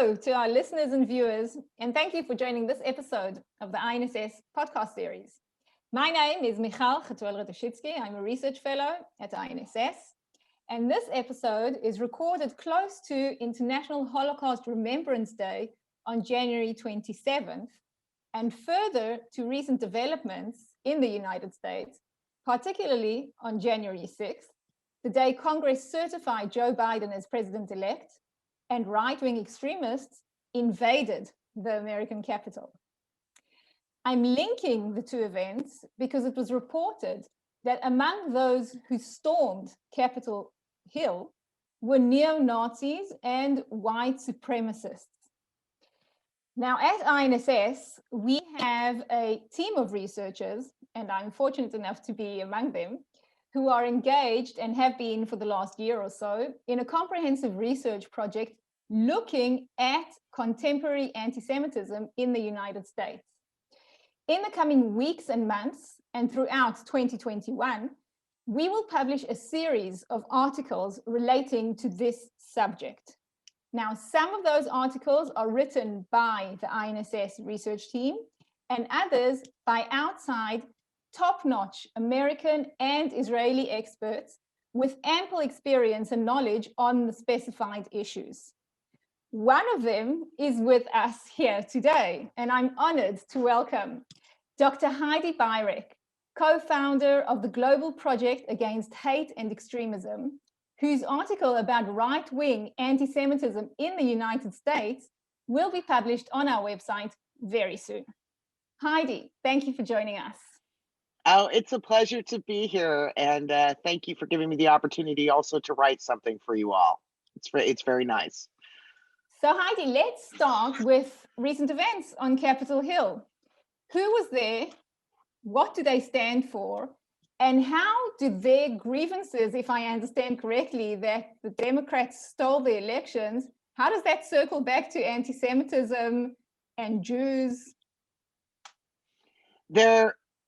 Hello to our listeners and viewers, and thank you for joining this episode of the INSS podcast series. My name is Michal Hatuel-Radoshitzky. I'm a research fellow at INSS, and this episode is recorded close to International Holocaust Remembrance Day on January 27th, and further to recent developments in the United States, particularly on January 6th, the day Congress certified Joe Biden as president-elect, and right-wing extremists invaded the American Capitol. I'm linking the two events because it was reported that among those who stormed Capitol Hill were neo-Nazis and white supremacists. Now, at INSS, we have a team of researchers, and I'm fortunate enough to be among them, who are engaged and have been for the last year or so in a comprehensive research project looking at contemporary anti-Semitism in the United States. In the coming weeks and months, and throughout 2021, we will publish a series of articles relating to this subject. Now, some of those articles are written by the INSS research team, and others by outside top-notch American and Israeli experts with ample experience and knowledge on the specified issues. One of them is with us here today, and I'm honored to welcome Dr. Heidi Beirich, co-founder of the Global Project Against Hate and Extremism, whose article about right-wing anti-Semitism in the United States will be published on our website very soon. Heidi, thank you for joining us. Oh, it's a pleasure to be here, and thank you for giving me the opportunity also to write something for you all. It's very nice. So Heidi, let's start with recent events on Capitol Hill. Who was there? What do they stand for? And how do their grievances, if I understand correctly, that the Democrats stole the elections, how does that circle back to anti-Semitism and Jews?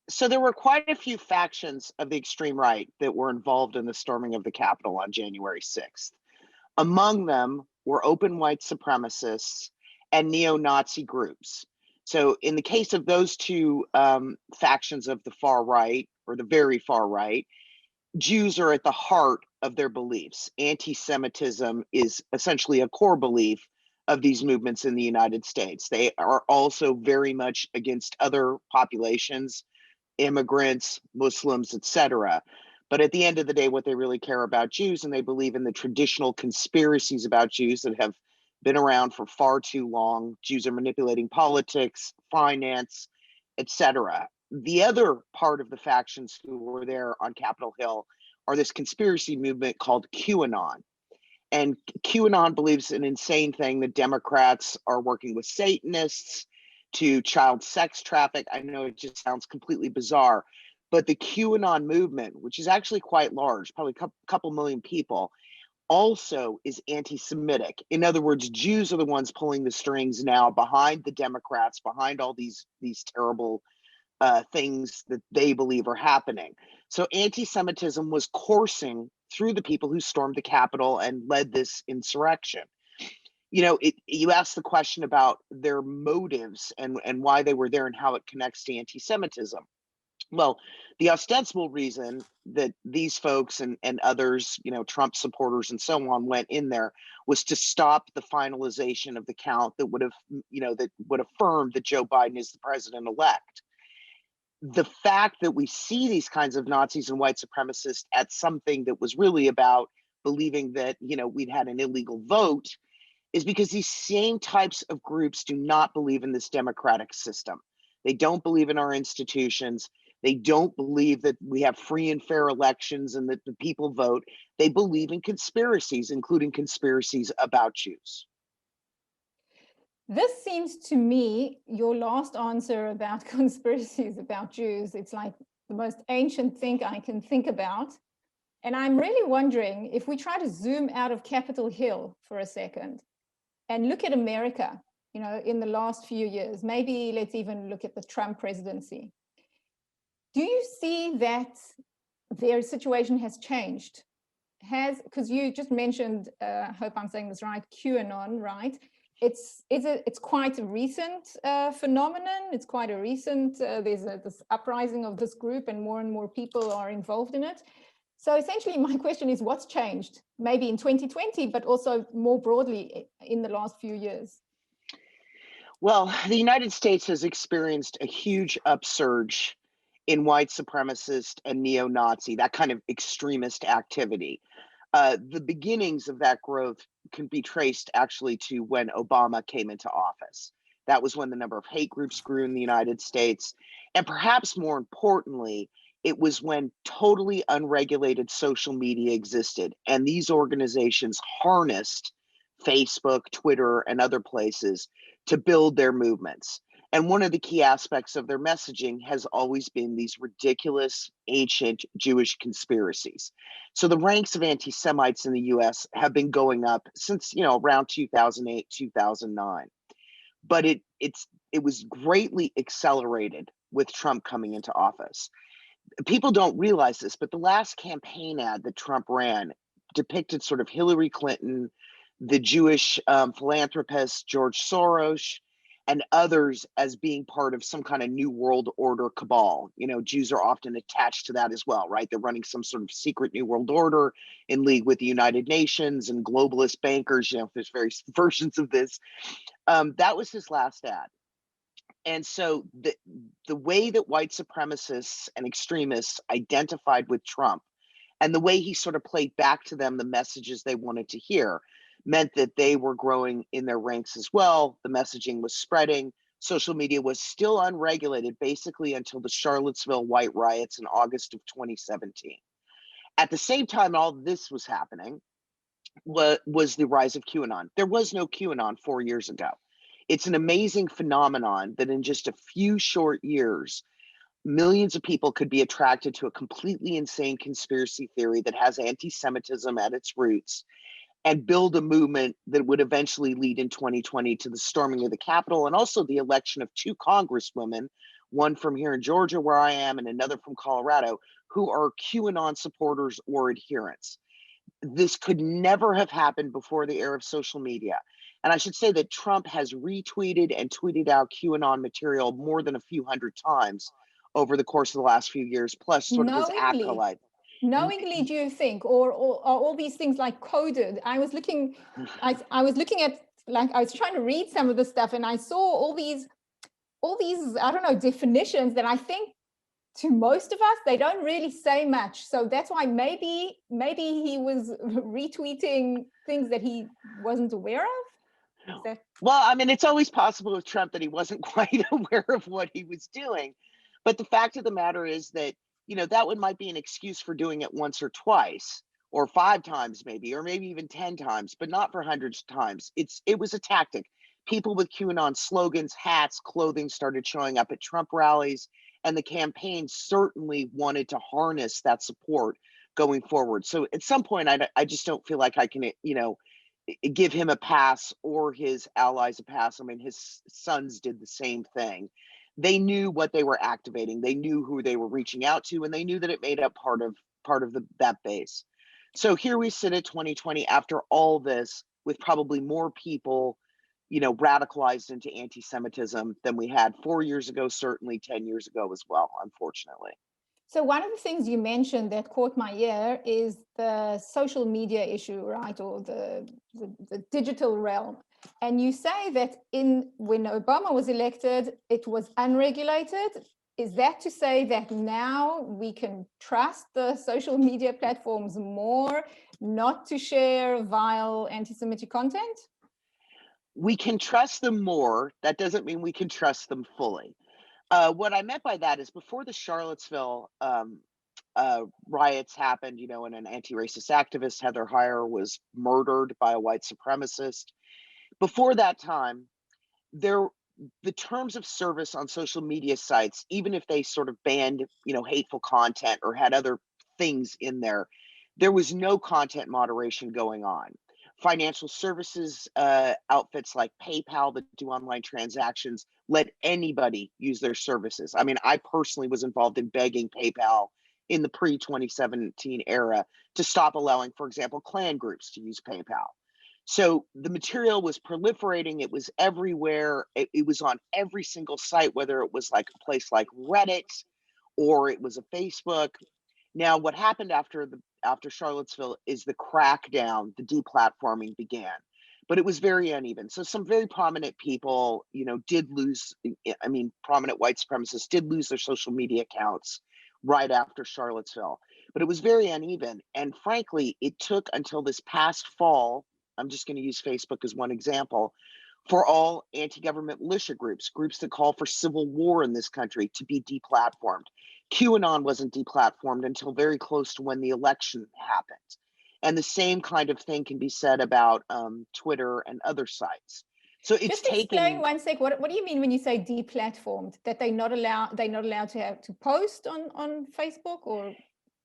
So there were quite a few factions of the extreme right that were involved in the storming of the Capitol on January 6th. Among them were open white supremacists and neo-Nazi groups. So in the case of those two factions of the far right, or the very far right, Jews are at the heart of their beliefs. Anti-Semitism is essentially a core belief of these movements in the United States. They are also very much against other populations, immigrants, Muslims, etc. But at the end of the day, what they really care about Jews, and they believe in the traditional conspiracies about Jews that have been around for far too long. Jews are manipulating politics, finance, etc. The other part of the factions who were there on Capitol Hill are this conspiracy movement called QAnon. And QAnon believes an insane thing that Democrats are working with Satanists to child sex traffic. I know it just sounds completely bizarre, but the QAnon movement, which is actually quite large, probably a couple million people, also is anti-Semitic. In other words, Jews are the ones pulling the strings now behind the Democrats, behind all these terrible things that they believe are happening. So anti-Semitism was coursing through the people who stormed the Capitol and led this insurrection. You know, you asked the question about their motives and why they were there and how it connects to anti-Semitism. Well, the ostensible reason that these folks and others, you know, Trump supporters and so on, went in there was to stop the finalization of the count that would have, you know, that would affirm that Joe Biden is the president-elect. The fact that we see these kinds of Nazis and white supremacists at something that was really about believing that, you know, we'd had an illegal vote is because these same types of groups do not believe in this democratic system. They don't believe in our institutions. They don't believe that we have free and fair elections and that the people vote. They believe in conspiracies, including conspiracies about Jews. This seems to me, your last answer about conspiracies about Jews, it's like the most ancient thing I can think about. And I'm really wondering if we try to zoom out of Capitol Hill for a second and look at America, you know, in the last few years, maybe let's even look at the Trump presidency. Do you see that their situation has changed? Because you just mentioned, I hope I'm saying this right, QAnon, right? it's quite a recent phenomenon. It's quite a recent, there's this uprising of this group and more people are involved in it. So essentially my question is, what's changed maybe in 2020, but also more broadly in the last few years? Well, the United States has experienced a huge upsurge in white supremacist and neo-Nazi, that kind of extremist activity. The beginnings of that growth can be traced actually to when Obama came into office. That was when the number of hate groups grew in the United States. And perhaps more importantly, it was when totally unregulated social media existed. And these organizations harnessed Facebook, Twitter, and other places to build their movements. And one of the key aspects of their messaging has always been these ridiculous ancient Jewish conspiracies. So the ranks of anti-Semites in the US have been going up since, around 2008, 2009. But it was greatly accelerated with Trump coming into office. People don't realize this, but the last campaign ad that Trump ran depicted sort of Hillary Clinton, the Jewish philanthropist George Soros, and others as being part of some kind of new world order cabal. Jews are often attached to that as well, right? They're running some sort of secret new world order in league with the United Nations and globalist bankers. There's various versions of this. That was his last ad. And so the way that white supremacists and extremists identified with Trump and the way he sort of played back to them the messages they wanted to hear meant that they were growing in their ranks as well. The messaging was spreading. Social media was still unregulated basically until the Charlottesville white riots in August of 2017. At the same time all this was happening was the rise of QAnon. There was no QAnon 4 years ago. It's an amazing phenomenon that in just a few short years, millions of people could be attracted to a completely insane conspiracy theory that has anti-Semitism at its roots and build a movement that would eventually lead in 2020 to the storming of the Capitol and also the election of 2 congresswomen, one from here in Georgia where I am and another from Colorado, who are QAnon supporters or adherents. This could never have happened before the era of social media. And I should say that Trump has retweeted and tweeted out QAnon material more than a few hundred times over the course of the last few years, plus sort of his acolyte. Knowingly, do you think, or are all these things like coded? I was looking at, I was trying to read some of the stuff and I saw all these, I don't know, definitions that I think to most of us, they don't really say much. So that's why maybe he was retweeting things that he wasn't aware of. Well, I mean, it's always possible with Trump that he wasn't quite aware of what he was doing. But the fact of the matter is that, that one might be an excuse for doing it once or twice or 5 times maybe, or maybe even 10 times, but not for hundreds of times. It was a tactic. People with QAnon slogans, hats, clothing started showing up at Trump rallies, and the campaign certainly wanted to harness that support going forward. So at some point, I just don't feel like I can, give him a pass or his allies a pass. I mean, his sons did the same thing. They knew what they were activating. They knew who they were reaching out to, and they knew that it made up part of that base. So here we sit at 2020 after all this, with probably more people, radicalized into anti-Semitism than we had 4 years ago, certainly 10 years ago as well, unfortunately. So one of the things you mentioned that caught my ear is the social media issue, right? Or the digital realm. And you say that when Obama was elected, it was unregulated. Is that to say that now we can trust the social media platforms more not to share vile anti-Semitic content? We can trust them more. That doesn't mean we can trust them fully. What I meant by that is before the Charlottesville riots happened, and an anti-racist activist, Heather Heyer, was murdered by a white supremacist. Before that time, the terms of service on social media sites, even if they sort of banned, hateful content or had other things in there was no content moderation going on. Financial services outfits like PayPal that do online transactions let anybody use their services. I mean, I personally was involved in begging PayPal in the pre-2017 era to stop allowing, for example, Klan groups to use PayPal. So the material was proliferating, it was everywhere, it was on every single site, whether it was like a place like Reddit or it was a Facebook. Now, what happened after Charlottesville is the crackdown, the deplatforming began, but it was very uneven. So some very prominent people, did lose. I mean, prominent white supremacists did lose their social media accounts right after Charlottesville, but it was very uneven. And frankly, it took until this past fall. I'm just going to use Facebook as one example, for all anti-government militia groups that call for civil war in this country, to be deplatformed. QAnon wasn't deplatformed until very close to when the election happened. And the same kind of thing can be said about Twitter and other sites. So it's Just explain taken. one sec. What do you mean when you say deplatformed? That they're not allowed to post on Facebook, or?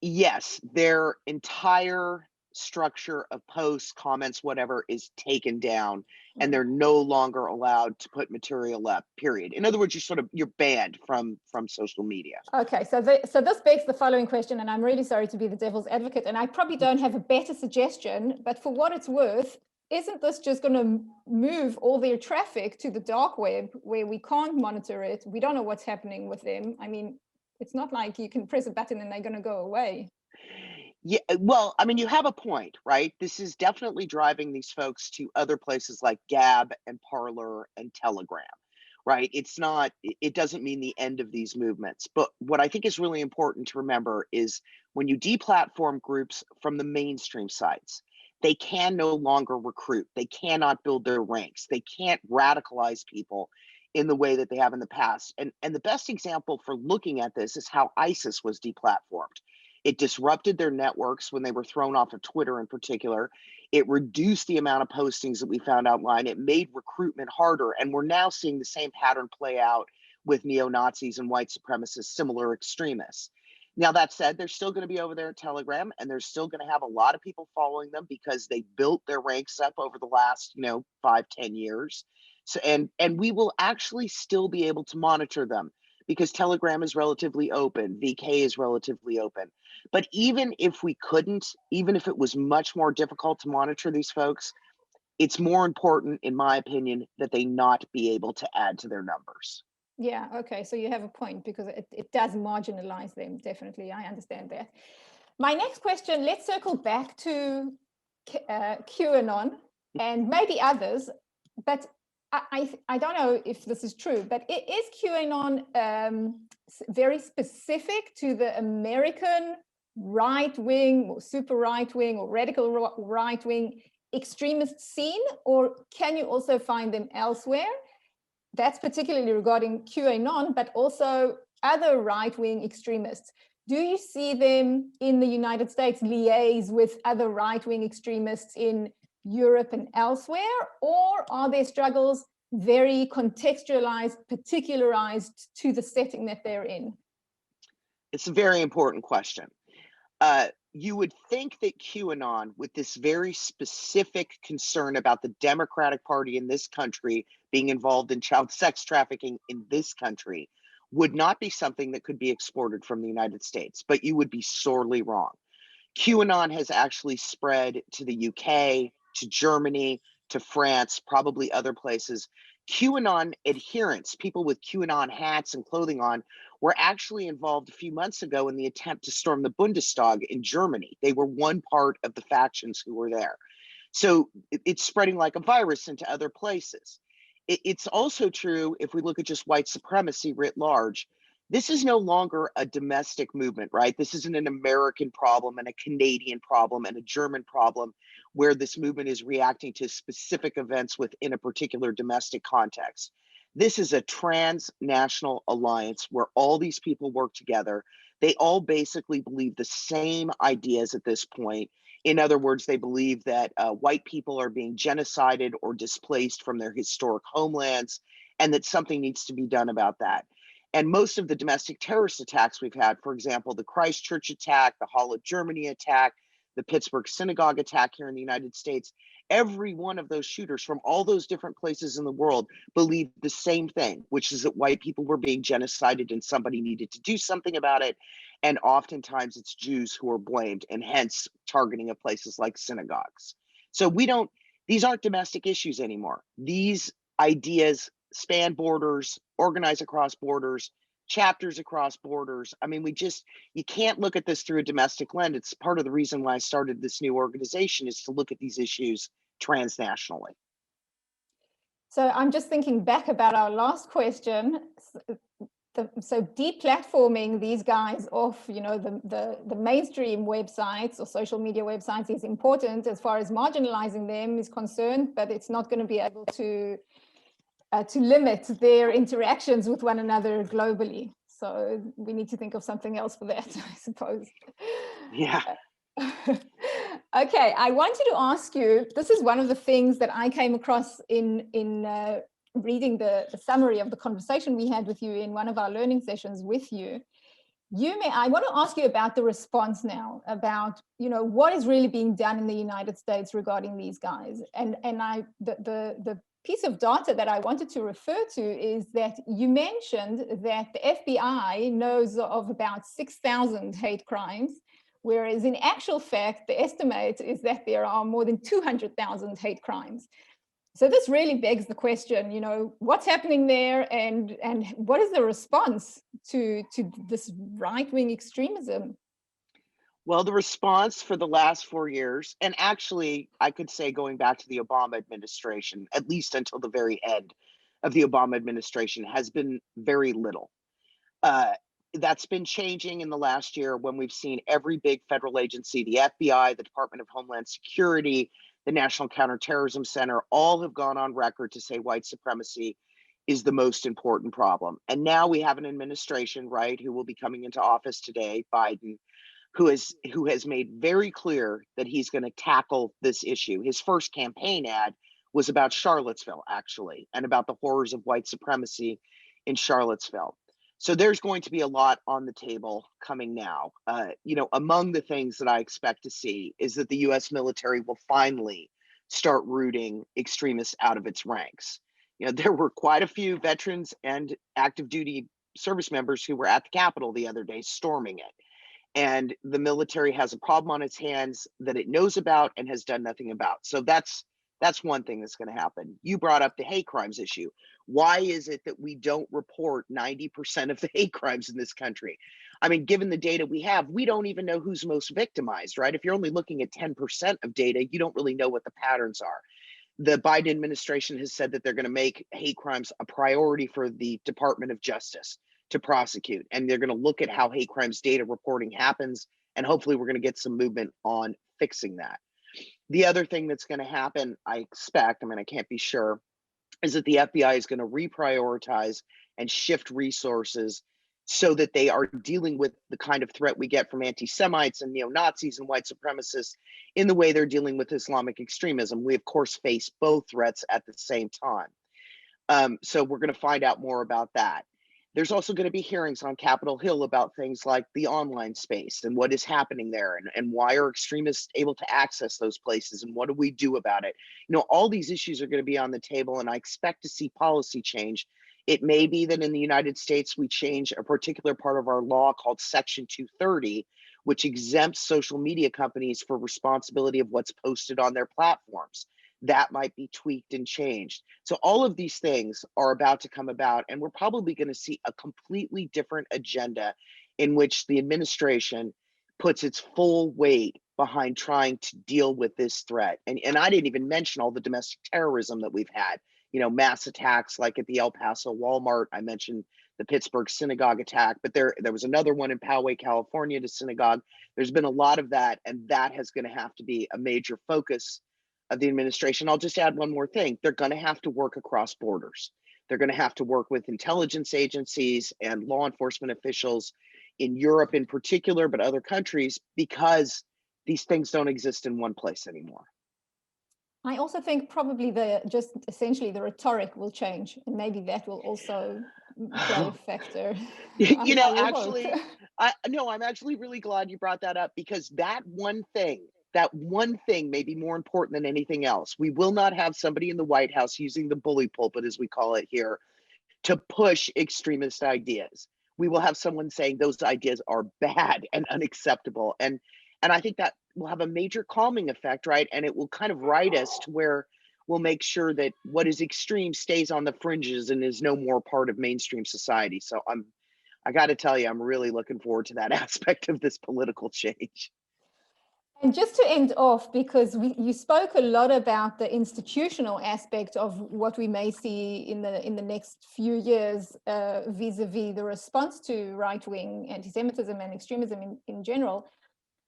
Yes, their entire structure of posts, comments, whatever is taken down, and they're no longer allowed to put material up, period. In other words, you're banned from social media. Okay, so this begs the following question, and I'm really sorry to be the devil's advocate, and I probably don't have a better suggestion, but for what it's worth, isn't this just going to move all their traffic to the dark web where we can't monitor it? We don't know what's happening with them. I mean, it's not like you can press a button and they're going to go away. Yeah, well, I mean, you have a point, right? This is definitely driving these folks to other places like Gab and Parler and Telegram, right? It doesn't mean the end of these movements. But what I think is really important to remember is when you deplatform groups from the mainstream sites, they can no longer recruit. They cannot build their ranks. They can't radicalize people in the way that they have in the past. And the best example for looking at this is how ISIS was deplatformed. It disrupted their networks when they were thrown off of Twitter in particular. It reduced the amount of postings that we found online. It made recruitment harder. And we're now seeing the same pattern play out with neo-Nazis and white supremacists, similar extremists. Now, that said, they're still going to be over there at Telegram, and they're still going to have a lot of people following them because they built their ranks up over the last, 5-10 years. So, and we will actually still be able to monitor them because Telegram is relatively open, VK is relatively open. But even if we couldn't, even if it was much more difficult to monitor these folks, it's more important, in my opinion, that they not be able to add to their numbers. Yeah, okay, so you have a point because it does marginalize them, definitely. I understand that. My next question, let's circle back to QAnon and maybe others, but I don't know if this is true, but is QAnon very specific to the American right-wing or super right-wing or radical right-wing extremist scene, or can you also find them elsewhere? That's particularly regarding QAnon, but also other right-wing extremists. Do you see them in the United States liaise with other right-wing extremists in Europe and elsewhere, or are their struggles very contextualized, particularized to the setting that they're in? It's a very important question. You would think that QAnon, with this very specific concern about the Democratic Party in this country being involved in child sex trafficking in this country, would not be something that could be exported from the United States, but you would be sorely wrong. QAnon has actually spread to the UK, to Germany, to France, probably other places. QAnon adherents, people with QAnon hats and clothing on, were actually involved a few months ago in the attempt to storm the Bundestag in Germany. They were one part of the factions who were there. So it's spreading like a virus into other places. It's also true if we look at just white supremacy writ large. This is no longer a domestic movement, right? This isn't an American problem and a Canadian problem and a German problem where this movement is reacting to specific events within a particular domestic context. This is a transnational alliance where all these people work together. They all basically believe the same ideas at this point. In other words, they believe that white people are being genocided or displaced from their historic homelands, and that something needs to be done about that. And most of the domestic terrorist attacks we've had, for example, the Christchurch attack, the Hall of Germany attack, the Pittsburgh synagogue attack here in the United States, every one of those shooters from all those different places in the world believed the same thing, which is that white people were being genocided and somebody needed to do something about it. And oftentimes it's Jews who are blamed, and hence targeting of places like synagogues. So we don't, These aren't domestic issues anymore. These ideas span borders, organize across borders, chapters across borders. I mean, you can't look at this through a domestic lens. It's part of the reason why I started this new organization, is to look at these issues transnationally. So I'm just thinking back about our last question. So deplatforming these guys off, the mainstream websites or social media websites is important as far as marginalizing them is concerned, but it's not going to be able to limit their interactions with one another globally. So we need to think of something else for that, I suppose. Yeah. Okay, I wanted to ask you, this is one of the things that I came across in reading the summary of the conversation we had with you in one of our learning sessions with you. I want to ask you about the response now, about what is really being done in the United States regarding these guys. And the piece of data that I wanted to refer to is that you mentioned that the FBI knows of about 6,000 hate crimes, whereas in actual fact, the estimate is that there are more than 200,000 hate crimes. So this really begs the question, what's happening there, and what is the response to this right-wing extremism? Well, the response for the last 4 years, and actually, I could say going back to the Obama administration, at least until the very end of the Obama administration, has been very little. That's been changing in the last year when we've seen every big federal agency, the FBI, the Department of Homeland Security, the National Counterterrorism Center, all have gone on record to say white supremacy is the most important problem. And now we have an administration, right, who will be coming into office today, Biden, who has made very clear that he's going to tackle this issue. His first campaign ad was about Charlottesville, actually, and about the horrors of white supremacy in Charlottesville. So there's going to be a lot on the table coming now. Among the things that I expect to see is that the U.S. military will finally start rooting extremists out of its ranks. There were quite a few veterans and active duty service members who were at the Capitol the other day storming it. And the military has a problem on its hands that it knows about and has done nothing about. So that's one thing that's going to happen. You brought up the hate crimes issue. Why is it that we don't report 90% of the hate crimes in this country? I mean, given the data we have, we don't even know who's most victimized, right? If you're only looking at 10% of data, you don't really know what the patterns are. The Biden administration has said that they're going to make hate crimes a priority for the Department of Justice to prosecute. And they're going to look at how hate crimes data reporting happens. And hopefully we're going to get some movement on fixing that. The other thing that's going to happen, I expect, I can't be sure, is that the FBI is going to reprioritize and shift resources so that they are dealing with the kind of threat we get from anti-Semites and neo-Nazis and white supremacists in the way they're dealing with Islamic extremism. We, of course, face both threats at the same time. So we're going to find out more about that. There's also going to be hearings on Capitol Hill about things like the online space and what is happening there, and why are extremists able to access those places, and what do we do about it? All these issues are going to be on the table, and I expect to see policy change. It may be that in the United States, we change a particular part of our law called Section 230, which exempts social media companies for responsibility of what's posted on their platforms. That might be tweaked and changed. So all of these things are about to come about, and we're probably going to see a completely different agenda in which the administration puts its full weight behind trying to deal with this threat. And I didn't even mention all the domestic terrorism that we've had, mass attacks like at the El Paso Walmart. I mentioned the Pittsburgh synagogue attack, but there was another one in Poway, California, to synagogue. There's been a lot of that, and that is going to have to be a major focus of the administration. I'll just add one more thing. They're going to have to work across borders. They're going to have to work with intelligence agencies and law enforcement officials in Europe in particular, but other countries, because these things don't exist in one place anymore. I also think probably essentially the rhetoric will change, and maybe that will also play a factor. I'm actually really glad you brought that up, because that one thing may be more important than anything else. We will not have somebody in the White House using the bully pulpit, as we call it here, to push extremist ideas. We will have someone saying those ideas are bad and unacceptable. And I think that will have a major calming effect, right? And it will kind of right us to where will make sure that what is extreme stays on the fringes and is no more part of mainstream society. So I got to tell you, I'm really looking forward to that aspect of this political change. And just to end off, because you spoke a lot about the institutional aspect of what we may see in the next few years vis-a-vis the response to right-wing anti-Semitism and extremism in general.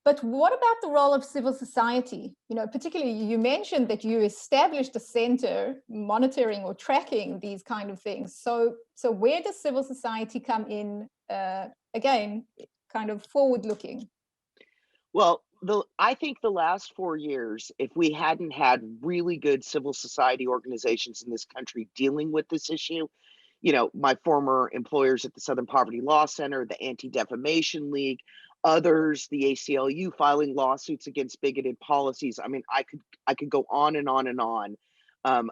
But what about the role of civil society? You know, particularly you mentioned that you established a center monitoring or tracking these kind of things. So where does civil society come in, again, kind of forward-looking? Well, I think the last 4 years, if we hadn't had really good civil society organizations in this country dealing with this issue, you know, my former employers at the Southern Poverty Law Center, the Anti-Defamation League, others, the ACLU filing lawsuits against bigoted policies. I mean, I could go on and on and on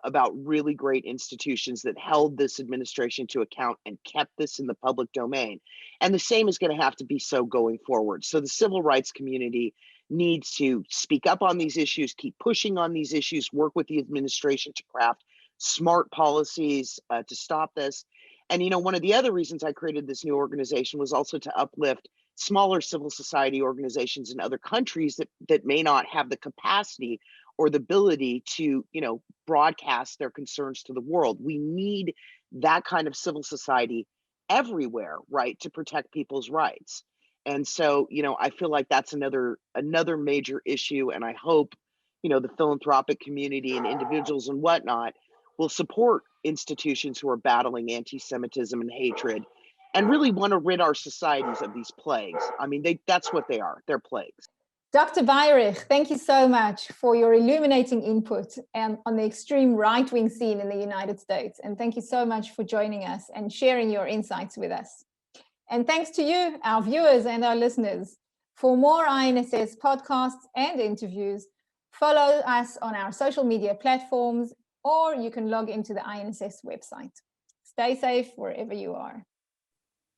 about really great institutions that held this administration to account and kept this in the public domain. And the same is going to have to be so going forward. So the civil rights community needs to speak up on these issues, keep pushing on these issues, work with the administration to craft smart policies to stop this. And, you know, one of the other reasons I created this new organization was also to uplift smaller civil society organizations in other countries that may not have the capacity or the ability to, you know, broadcast their concerns to the world. We need that kind of civil society everywhere, right, to protect people's rights. And so, you know, I feel like that's another major issue. And I hope, you know, the philanthropic community and individuals and whatnot will support institutions who are battling anti-Semitism and hatred and really want to rid our societies of these plagues. I mean, that's what they are. They're plagues. Dr. Beirich, thank you so much for your illuminating input on the extreme right-wing scene in the United States. And thank you so much for joining us and sharing your insights with us. And thanks to you, our viewers and our listeners. For more INSS podcasts and interviews, follow us on our social media platforms, or you can log into the INSS website. Stay safe wherever you are.